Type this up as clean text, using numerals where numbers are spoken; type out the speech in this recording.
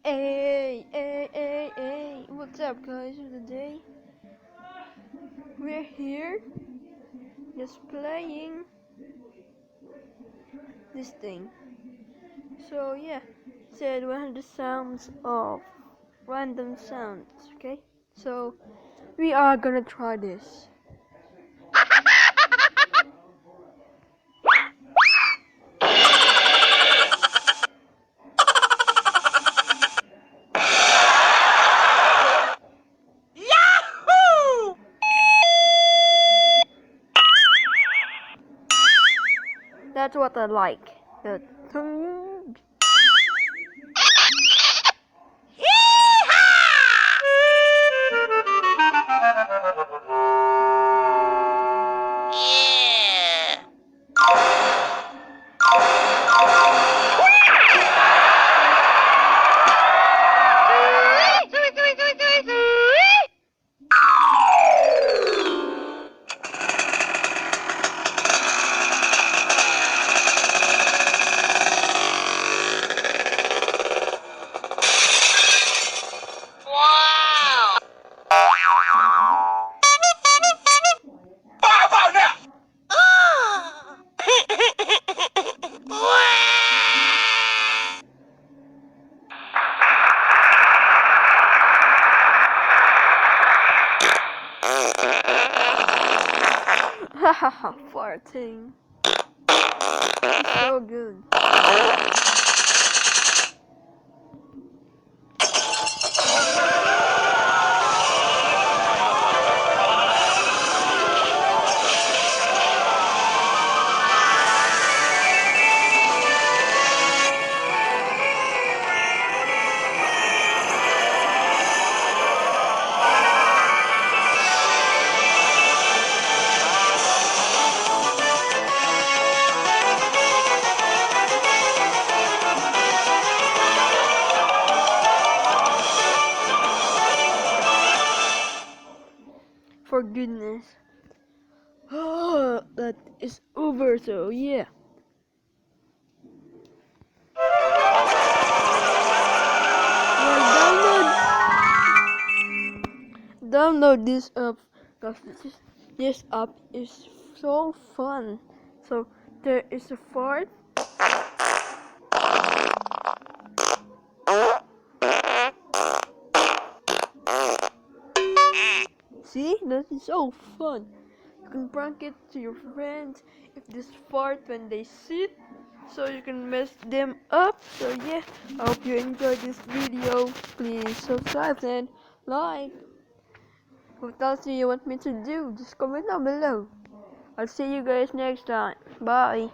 Hey, what's up guys? Today we're here just playing this thing. So yeah, said one of the sounds of random sounds, okay? So we are gonna try this. That's what I like. The tung. Hahaha, farting. It's so good. For goodness. Oh, that is over, so yeah. Well, download this app because this app is so fun. So there is a fart. See, that is so fun. You can prank it to your friends if they fart when they sit, so you can mess them up. So yeah, I hope you enjoyed this video. Please subscribe and like. What else do you want me to do? Just comment down below. I'll see you guys next time. Bye.